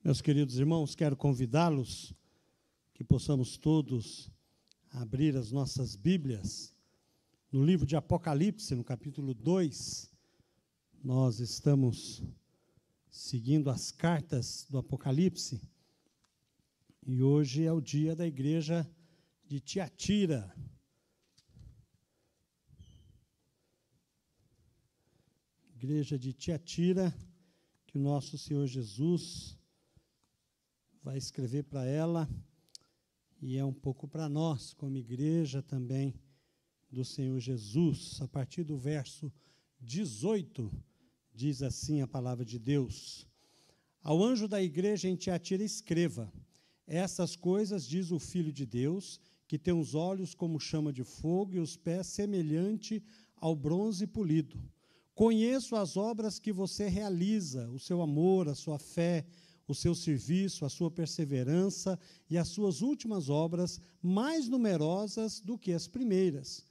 Meus queridos irmãos, quero convidá-los que possamos todos abrir as nossas Bíblias no livro de Apocalipse, no capítulo 2. Nós estamos seguindo as cartas do Apocalipse e hoje é o dia da igreja de Tiatira. Igreja de Tiatira, que o nosso Senhor Jesus vai escrever para ela, e é um pouco para nós, como igreja também do Senhor Jesus. A partir do verso 18, diz assim a palavra de Deus: Ao anjo da igreja em Tiatira escreva: Essas coisas diz o Filho de Deus, que tem os olhos como chama de fogo e os pés semelhante ao bronze polido. Conheço as obras que você realiza, o seu amor, a sua fé, o seu serviço, a sua perseverança e as suas últimas obras, mais numerosas do que as primeiras.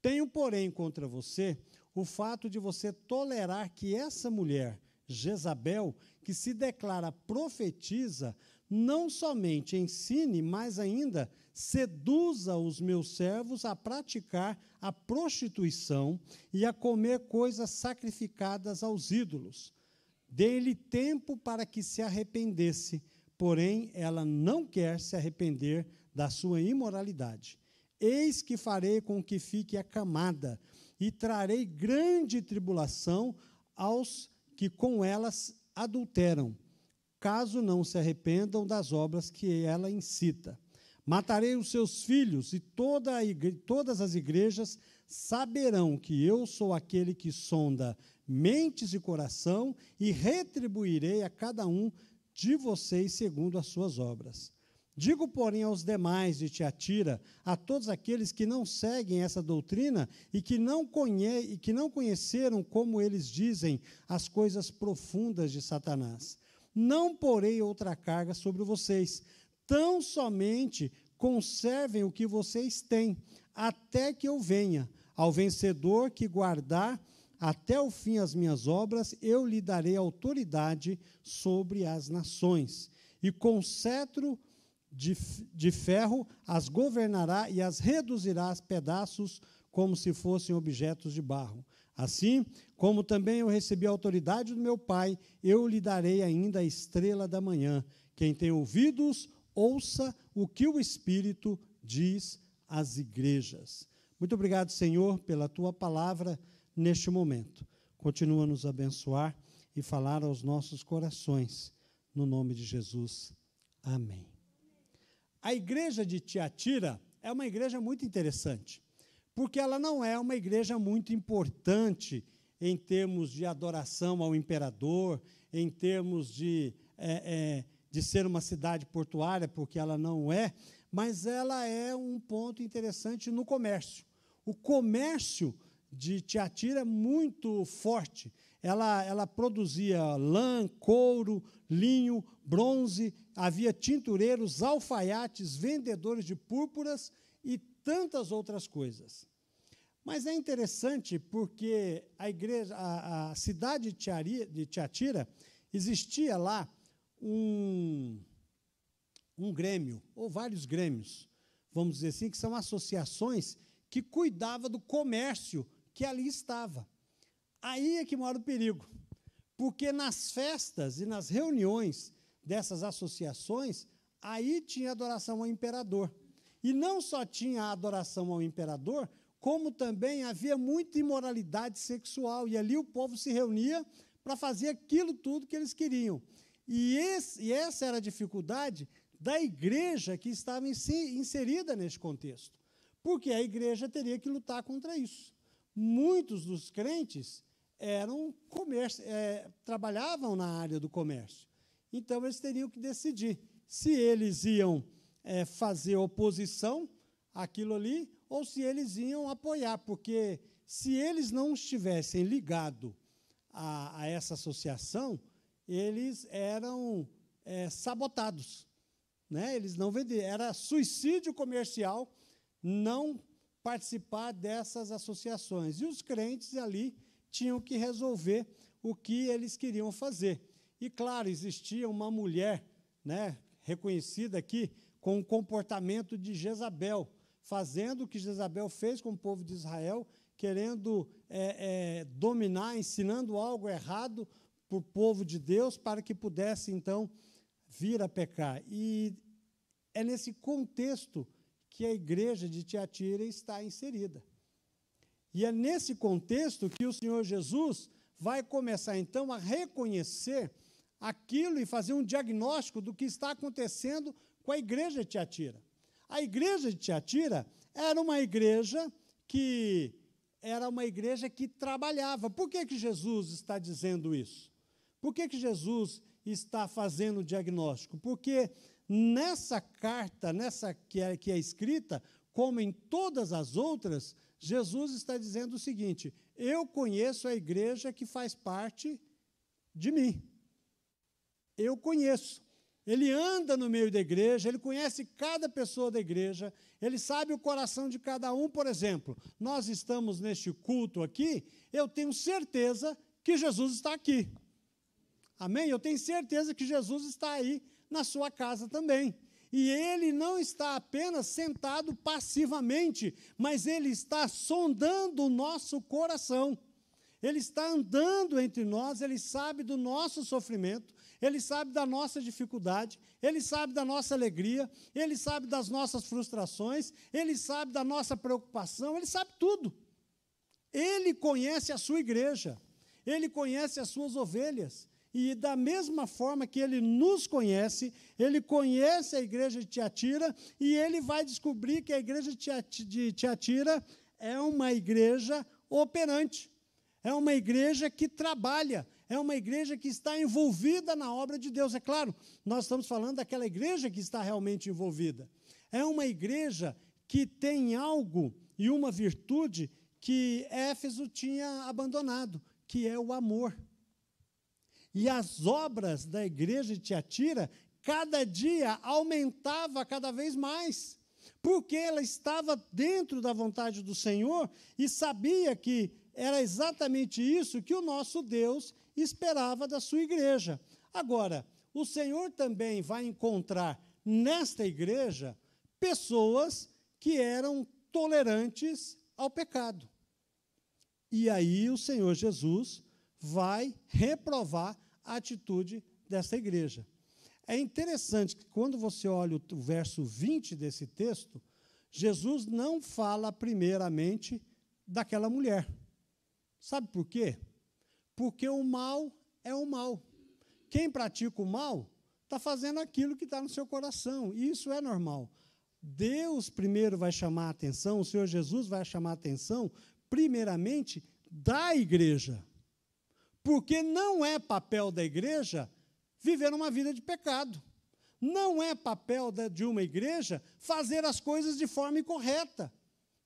Tenho, porém, contra você o fato de você tolerar que essa mulher, Jezabel, que se declara profetiza, não somente ensine, mas ainda seduza os meus servos a praticar a prostituição e a comer coisas sacrificadas aos ídolos. Dei-lhe tempo para que se arrependesse, porém ela não quer se arrepender da sua imoralidade. Eis que farei com que fique acamada, e trarei grande tribulação aos que com elas adulteram, caso não se arrependam das obras que ela incita. Matarei os seus filhos, e todas as igrejas saberão que eu sou aquele que sonda mentes e coração, e retribuirei a cada um de vocês segundo as suas obras. Digo, porém, aos demais de Tiatira, a todos aqueles que não seguem essa doutrina e que não conheceram, como eles dizem, as coisas profundas de Satanás: não porei outra carga sobre vocês, tão somente conservem o que vocês têm, até que eu venha. Ao vencedor que guardar até o fim as minhas obras, eu lhe darei autoridade sobre as nações, e com cetro de ferro as governará e as reduzirá a pedaços como se fossem objetos de barro. Assim, como também eu recebi a autoridade do meu Pai, eu lhe darei ainda a estrela da manhã. Quem tem ouvidos, ouça o que o Espírito diz às igrejas. Muito obrigado, Senhor, pela tua palavra neste momento. Continua a nos abençoar e falar aos nossos corações, no nome de Jesus. Amém. A igreja de Tiatira é uma igreja muito interessante, porque ela não é uma igreja muito importante em termos de adoração ao imperador, em termos de ser uma cidade portuária, porque ela não é, mas ela é um ponto interessante no comércio. O comércio de Tiatira é muito forte. Ela produzia lã, couro, linho, bronze, havia tintureiros, alfaiates, vendedores de púrpuras e tantas outras coisas. Mas é interessante porque a cidade de Tiatira, existia lá um grêmio, ou vários grêmios, vamos dizer assim, que são associações que cuidava do comércio que ali estava. Aí é que mora o perigo, porque nas festas e nas reuniões dessas associações, aí tinha adoração ao imperador. E não só tinha adoração ao imperador, como também havia muita imoralidade sexual, e ali o povo se reunia para fazer aquilo tudo que eles queriam. E essa era a dificuldade da igreja que estava inserida neste contexto, porque a igreja teria que lutar contra isso. Muitos dos crentes trabalhavam na área do comércio. Então, eles teriam que decidir se eles iam fazer oposição àquilo ali ou se eles iam apoiar, porque se eles não estivessem ligados a essa associação, eles eram sabotados, né? Eles não vendiam. Era suicídio comercial não participar dessas associações. E os crentes ali tinham que resolver o que eles queriam fazer. E, claro, existia uma mulher né, reconhecida aqui com o comportamento de Jezabel, fazendo o que Jezabel fez com o povo de Israel, querendo dominar, ensinando algo errado para o povo de Deus, para que pudesse, então, vir a pecar. E é nesse contexto que a igreja de Tiatira está inserida. E é nesse contexto que o Senhor Jesus vai começar, então, a reconhecer aquilo e fazer um diagnóstico do que está acontecendo com a igreja de Tiatira. A igreja de Tiatira era uma igreja que trabalhava. Por que Jesus está dizendo isso? Por que Jesus está fazendo o diagnóstico? Porque nessa carta, que é escrita, como em todas as outras, Jesus está dizendo o seguinte: eu conheço a igreja que faz parte de mim. Eu conheço. Ele anda no meio da igreja, ele conhece cada pessoa da igreja, ele sabe o coração de cada um. Por exemplo, nós estamos neste culto aqui, eu tenho certeza que Jesus está aqui. Amém? Eu tenho certeza que Jesus está aí na sua casa também. E ele não está apenas sentado passivamente, mas ele está sondando o nosso coração. Ele está andando entre nós, ele sabe do nosso sofrimento, ele sabe da nossa dificuldade, ele sabe da nossa alegria, ele sabe das nossas frustrações, ele sabe da nossa preocupação, ele sabe tudo. Ele conhece a sua igreja, ele conhece as suas ovelhas. E da mesma forma que ele nos conhece, ele conhece a igreja de Tiatira, e ele vai descobrir que a igreja de Tiatira é uma igreja operante, é uma igreja que trabalha, é uma igreja que está envolvida na obra de Deus. É claro, nós estamos falando daquela igreja que está realmente envolvida. É uma igreja que tem algo e uma virtude que Éfeso tinha abandonado, que é o amor. E as obras da igreja de Tiatira, cada dia aumentava cada vez mais, porque ela estava dentro da vontade do Senhor e sabia que era exatamente isso que o nosso Deus esperava da sua igreja. Agora, o Senhor também vai encontrar nesta igreja pessoas que eram tolerantes ao pecado. E aí o Senhor Jesus vai reprovar a atitude dessa igreja. É interessante que quando você olha o verso 20 desse texto, Jesus não fala primeiramente daquela mulher. Sabe por quê? Porque o mal é o mal. Quem pratica o mal está fazendo aquilo que está no seu coração, e isso é normal. Deus primeiro vai chamar a atenção, o Senhor Jesus vai chamar a atenção, primeiramente, da igreja. Porque não é papel da igreja viver uma vida de pecado. Não é papel de uma igreja fazer as coisas de forma incorreta.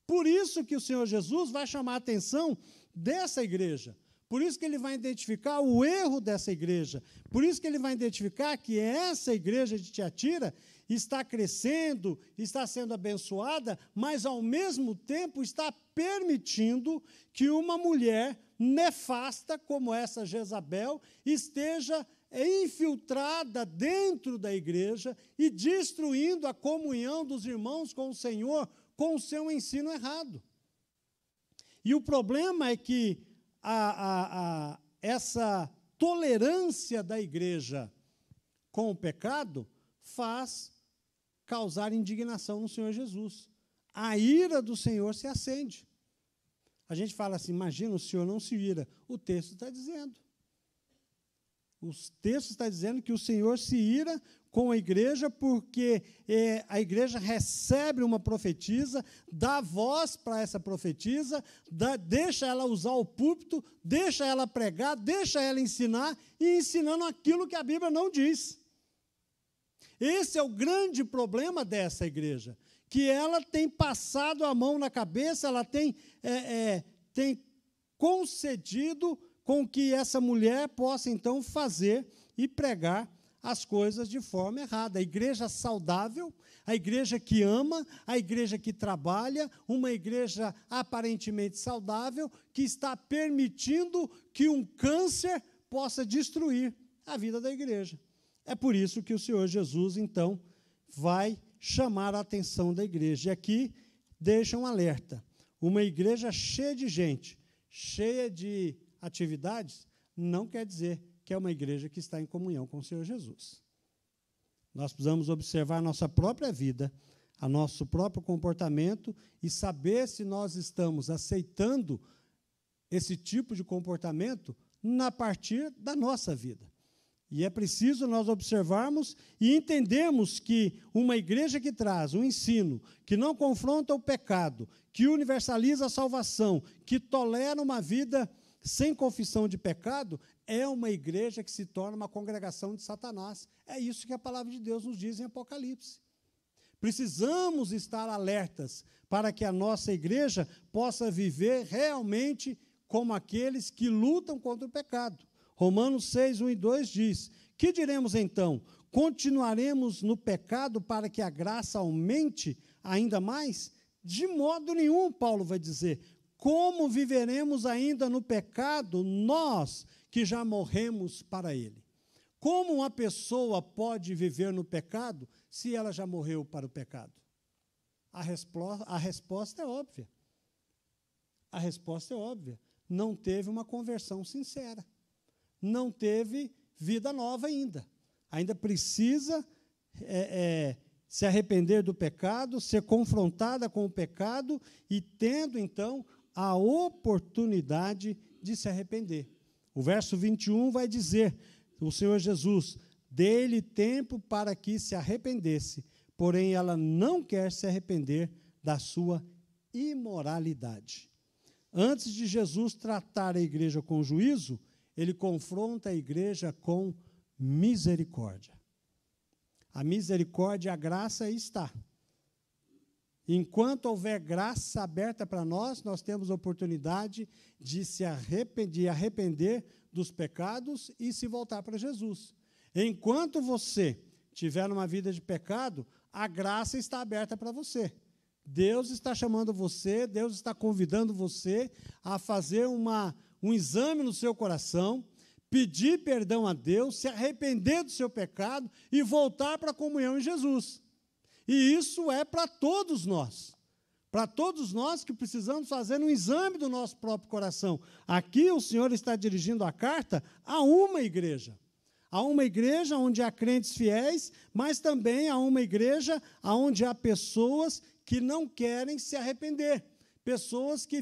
Por isso que o Senhor Jesus vai chamar a atenção dessa igreja. Por isso que ele vai identificar o erro dessa igreja. Por isso que ele vai identificar que essa igreja de Tiatira está crescendo, está sendo abençoada, mas, ao mesmo tempo, está permitindo que uma mulher nefasta, como essa Jezabel, esteja infiltrada dentro da igreja e destruindo a comunhão dos irmãos com o Senhor, com o seu ensino errado. E o problema é que essa tolerância da igreja com o pecado faz causar indignação no Senhor Jesus. A ira do Senhor se acende. A gente fala assim, imagina, o Senhor não se ira. O texto está dizendo. O texto está dizendo que o Senhor se ira com a igreja porque a igreja recebe uma profetisa, dá voz para essa profetisa, deixa ela usar o púlpito, deixa ela pregar, deixa ela ensinar, e ensinando aquilo que a Bíblia não diz. Esse é o grande problema dessa igreja, que ela tem passado a mão na cabeça, ela tem concedido com que essa mulher possa, então, fazer e pregar as coisas de forma errada. A igreja saudável, a igreja que ama, a igreja que trabalha, uma igreja aparentemente saudável, que está permitindo que um câncer possa destruir a vida da igreja. É por isso que o Senhor Jesus, então, vai chamar a atenção da igreja. E aqui deixa um alerta. Uma igreja cheia de gente, cheia de atividades, não quer dizer que é uma igreja que está em comunhão com o Senhor Jesus. Nós precisamos observar a nossa própria vida, o nosso próprio comportamento e saber se nós estamos aceitando esse tipo de comportamento a partir da nossa vida. E é preciso nós observarmos e entendermos que uma igreja que traz um ensino, que não confronta o pecado, que universaliza a salvação, que tolera uma vida sem confissão de pecado, é uma igreja que se torna uma congregação de Satanás. É isso que a palavra de Deus nos diz em Apocalipse. Precisamos estar alertas para que a nossa igreja possa viver realmente como aqueles que lutam contra o pecado. Romanos 6, 1 e 2 diz: que diremos então? Continuaremos no pecado para que a graça aumente ainda mais? De modo nenhum, Paulo vai dizer. Como viveremos ainda no pecado, nós que já morremos para ele? Como uma pessoa pode viver no pecado se ela já morreu para o pecado? A resposta é óbvia. A resposta é óbvia. Não teve uma conversão sincera. Não teve vida nova ainda. Ainda precisa se arrepender do pecado, ser confrontada com o pecado e tendo, então, a oportunidade de se arrepender. O verso 21 vai dizer, o Senhor Jesus, dê-lhe tempo para que se arrependesse, porém ela não quer se arrepender da sua imoralidade. Antes de Jesus tratar a igreja com juízo, ele confronta a igreja com misericórdia. A misericórdia e a graça aí está. Enquanto houver graça aberta para nós, nós temos a oportunidade de arrepender dos pecados e se voltar para Jesus. Enquanto você tiver uma vida de pecado, a graça está aberta para você. Deus está chamando você, Deus está convidando você a fazer um exame no seu coração, pedir perdão a Deus, se arrepender do seu pecado e voltar para a comunhão em Jesus. E isso é para todos nós que precisamos fazer um exame do nosso próprio coração. Aqui o Senhor está dirigindo a carta a uma igreja onde há crentes fiéis, mas também a uma igreja onde há pessoas que não querem se arrepender, pessoas que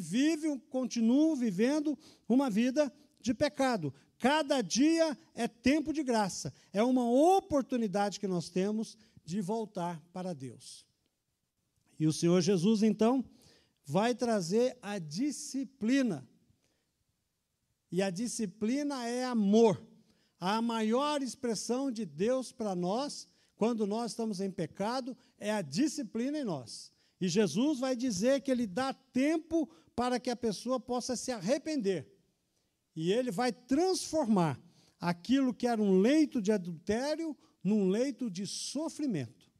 continuam vivendo uma vida de pecado. Cada dia é tempo de graça, é uma oportunidade que nós temos de voltar para Deus. E o Senhor Jesus, então, vai trazer a disciplina. E a disciplina é amor. A maior expressão de Deus para nós, quando nós estamos em pecado, é a disciplina em nós. E Jesus vai dizer que ele dá tempo para que a pessoa possa se arrepender. E ele vai transformar aquilo que era um leito de adultério num leito de sofrimento.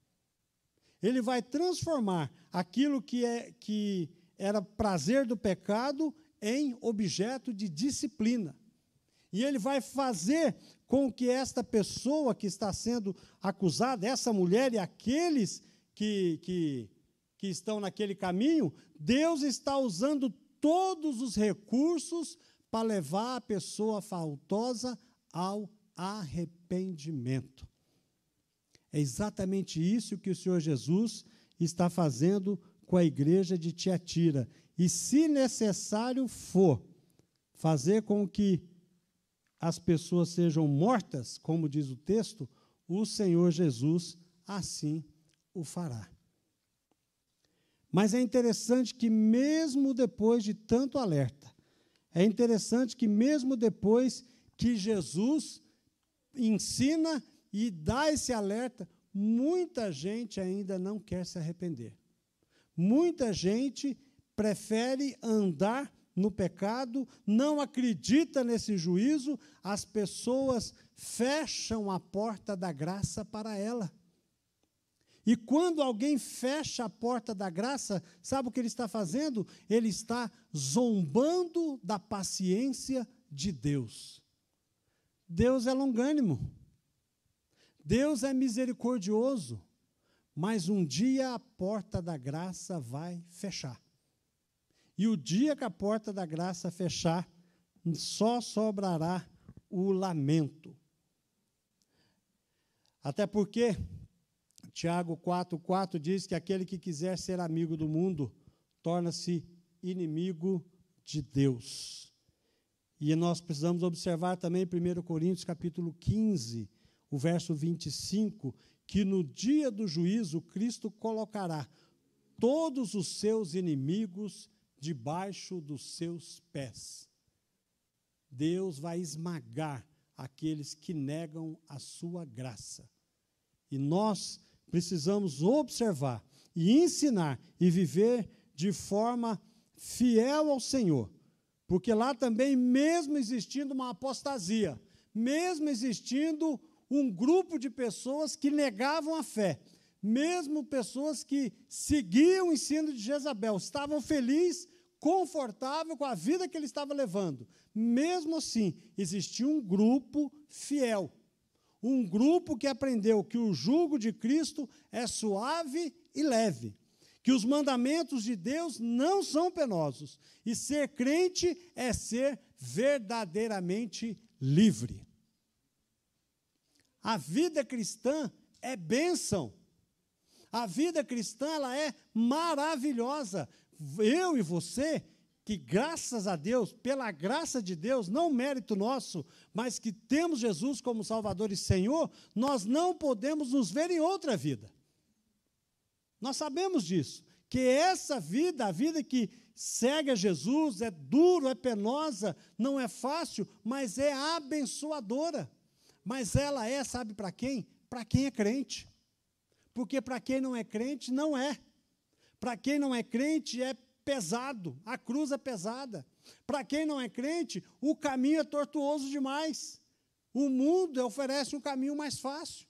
Ele vai transformar aquilo que era prazer do pecado em objeto de disciplina. E ele vai fazer com que esta pessoa que está sendo acusada, essa mulher e aqueles que estão naquele caminho, Deus está usando todos os recursos para levar a pessoa faltosa ao arrependimento. É exatamente isso que o Senhor Jesus está fazendo com a igreja de Tiatira. E, se necessário for, fazer com que as pessoas sejam mortas, como diz o texto, o Senhor Jesus assim o fará. Mas é interessante que, mesmo depois de tanto alerta, é interessante que, mesmo depois que Jesus ensina e dá esse alerta, muita gente ainda não quer se arrepender. Muita gente prefere andar no pecado, não acredita nesse juízo, as pessoas fecham a porta da graça para ela. E quando alguém fecha a porta da graça, sabe o que ele está fazendo? Ele está zombando da paciência de Deus. Deus é longânimo. Deus é misericordioso, mas um dia a porta da graça vai fechar. E o dia que a porta da graça fechar, só sobrará o lamento. Até porque Tiago 4,4 diz que aquele que quiser ser amigo do mundo torna-se inimigo de Deus. E nós precisamos observar também 1 Coríntios capítulo 15, o verso 25, que no dia do juízo Cristo colocará todos os seus inimigos debaixo dos seus pés. Deus vai esmagar aqueles que negam a sua graça. E nós precisamos observar e ensinar e viver de forma fiel ao Senhor, porque lá também, mesmo existindo uma apostasia, mesmo existindo um grupo de pessoas que negavam a fé, mesmo pessoas que seguiam o ensino de Jezabel, estavam felizes, confortáveis com a vida que ele estava levando, mesmo assim, existia um grupo fiel, um grupo que aprendeu que o jugo de Cristo é suave e leve, que os mandamentos de Deus não são penosos, e ser crente é ser verdadeiramente livre. A vida cristã é bênção. A vida cristã, ela é maravilhosa. Eu e você, que graças a Deus, pela graça de Deus, não mérito nosso, mas que temos Jesus como Salvador e Senhor, nós não podemos nos ver em outra vida. Nós sabemos disso, que essa vida, a vida que segue a Jesus, é duro, é penosa, não é fácil, mas é abençoadora. Mas ela é, sabe para quem? Para quem é crente. Porque para quem não é crente, não é. Para quem não é crente, é pesado, a cruz é pesada. Para quem não é crente, o caminho é tortuoso demais. O mundo oferece um caminho mais fácil.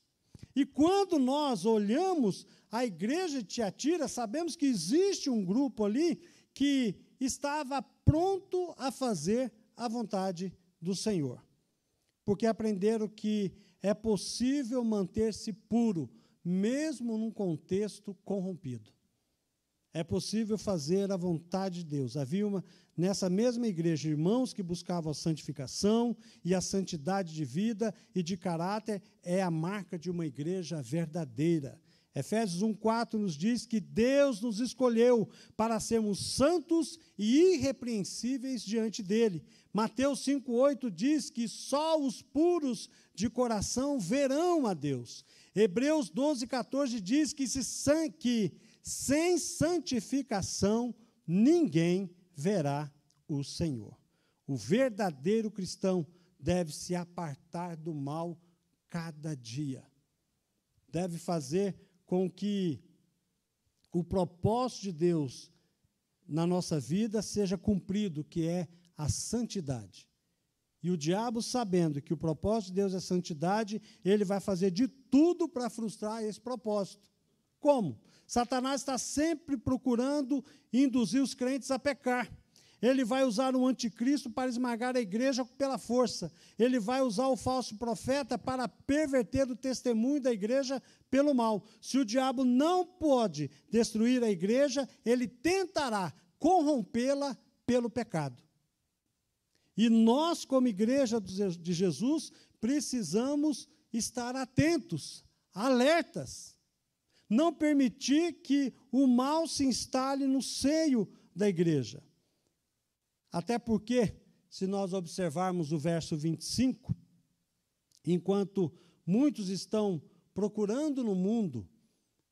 E quando nós olhamos a igreja de Tiatira, sabemos que existe um grupo ali que estava pronto a fazer a vontade do Senhor. Porque aprenderam que é possível manter-se puro, mesmo num contexto corrompido. É possível fazer a vontade de Deus. Havia nessa mesma igreja irmãos que buscavam a santificação, e a santidade de vida e de caráter é a marca de uma igreja verdadeira. Efésios 1,4 nos diz que Deus nos escolheu para sermos santos e irrepreensíveis diante dele. Mateus 5,8 diz que só os puros de coração verão a Deus. Hebreus 12,14 diz que sem santificação ninguém verá o Senhor. O verdadeiro cristão deve se apartar do mal cada dia. Deve fazer com que o propósito de Deus na nossa vida seja cumprido, que é a santidade. E o diabo, sabendo que o propósito de Deus é santidade, ele vai fazer de tudo para frustrar esse propósito. Como? Satanás está sempre procurando induzir os crentes a pecar. Ele vai usar o anticristo para esmagar a igreja pela força. Ele vai usar o falso profeta para perverter o testemunho da igreja pelo mal. Se o diabo não pode destruir a igreja, ele tentará corrompê-la pelo pecado. E nós, como igreja de Jesus, precisamos estar atentos, alertas. Não permitir que o mal se instale no seio da igreja. Até porque, se nós observarmos o verso 25, enquanto muitos estão procurando no mundo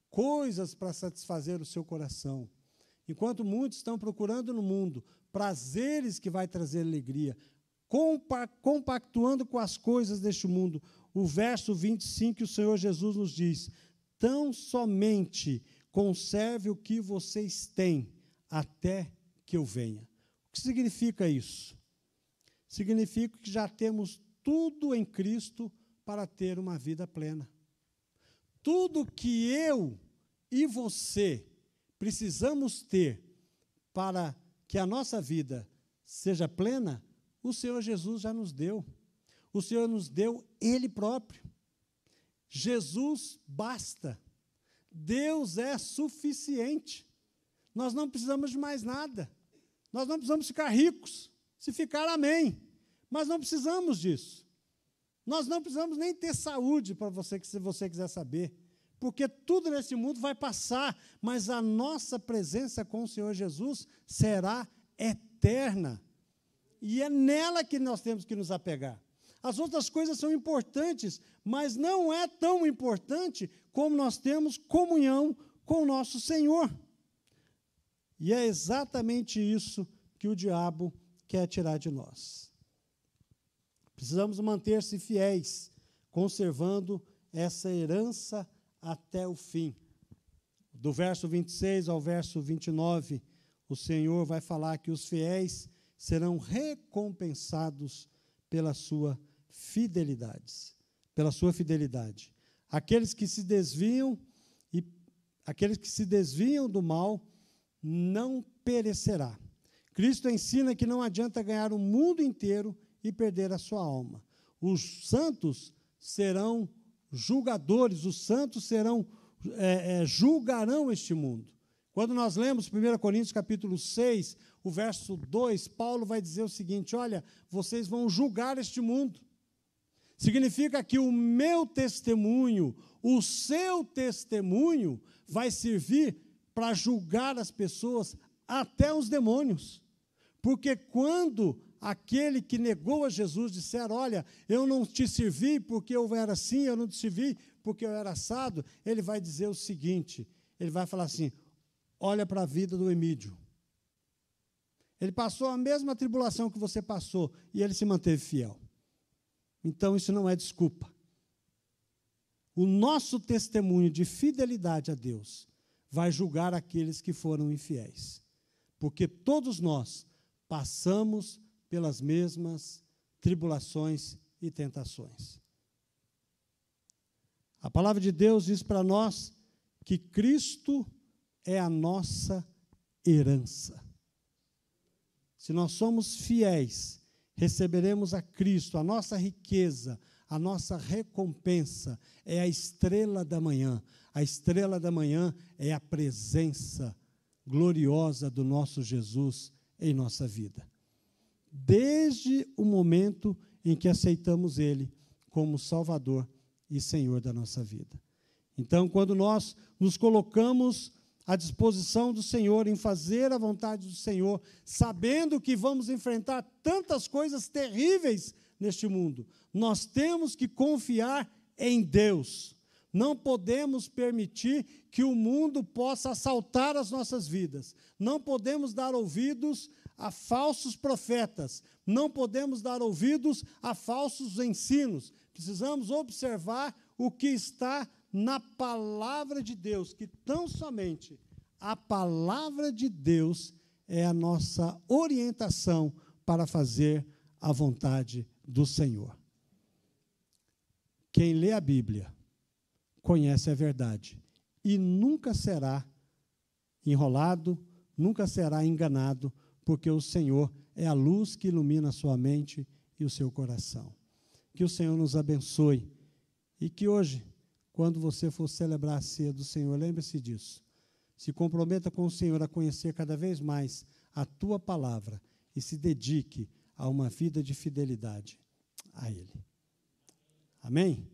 coisas para satisfazer o seu coração, enquanto muitos estão procurando no mundo prazeres que vai trazer alegria, compactuando com as coisas deste mundo, o verso 25, o Senhor Jesus nos diz: tão somente conserve o que vocês têm, até que eu venha. O que significa isso? Significa que já temos tudo em Cristo para ter uma vida plena. Tudo que eu e você precisamos ter para que a nossa vida seja plena, o Senhor Jesus já nos deu. O Senhor nos deu Ele próprio. Jesus basta. Deus é suficiente. Nós não precisamos de mais nada. Nós não precisamos ficar ricos. Se ficar, amém. Mas não precisamos disso. Nós não precisamos nem ter saúde, para você, se você quiser saber. Porque tudo nesse mundo vai passar, mas a nossa presença com o Senhor Jesus será eterna. E é nela que nós temos que nos apegar. As outras coisas são importantes, mas não é tão importante como nós temos comunhão com o nosso Senhor. E é exatamente isso que o diabo quer tirar de nós. Precisamos manter-se fiéis, conservando essa herança até o fim. Do verso 26 ao verso 29, o Senhor vai falar que os fiéis serão recompensados pela sua fidelidade. Aqueles que se desviam do mal não perecerá. Cristo ensina que não adianta ganhar o mundo inteiro e perder a sua alma. Os santos serão julgadores, os santos julgarão este mundo. Quando nós lemos 1 Coríntios capítulo 6, o verso 2, Paulo vai dizer o seguinte: olha, vocês vão julgar este mundo. Significa que o meu testemunho, o seu testemunho, vai servir para julgar as pessoas, até os demônios. Porque quando aquele que negou a Jesus disser, olha, eu não te servi porque eu era assim, eu não te servi porque eu era assado, ele vai dizer o seguinte, ele vai falar assim, olha para a vida do Emídio. Ele passou a mesma tribulação que você passou, e ele se manteve fiel. Então, isso não é desculpa. O nosso testemunho de fidelidade a Deus vai julgar aqueles que foram infiéis. Porque todos nós passamos pelas mesmas tribulações e tentações. A palavra de Deus diz para nós que Cristo é a nossa herança. Se nós somos fiéis, receberemos a Cristo, a nossa riqueza, a nossa recompensa é a estrela da manhã. A estrela da manhã é a presença gloriosa do nosso Jesus em nossa vida. Desde o momento em que aceitamos Ele como Salvador e Senhor da nossa vida. Então, quando nós nos colocamos à disposição do Senhor, em fazer a vontade do Senhor, sabendo que vamos enfrentar tantas coisas terríveis neste mundo, nós temos que confiar em Deus. Não podemos permitir que o mundo possa assaltar as nossas vidas. Não podemos dar ouvidos a falsos profetas. Não podemos dar ouvidos a falsos ensinos. Precisamos observar o que está na palavra de Deus, que tão somente a palavra de Deus é a nossa orientação para fazer a vontade do Senhor. Quem lê a Bíblia conhece a verdade e nunca será enrolado, nunca será enganado, porque o Senhor é a luz que ilumina a sua mente e o seu coração. Que o Senhor nos abençoe e que hoje, quando você for celebrar a ceia do Senhor, lembre-se disso. Se comprometa com o Senhor a conhecer cada vez mais a tua palavra e se dedique a uma vida de fidelidade a Ele. Amém?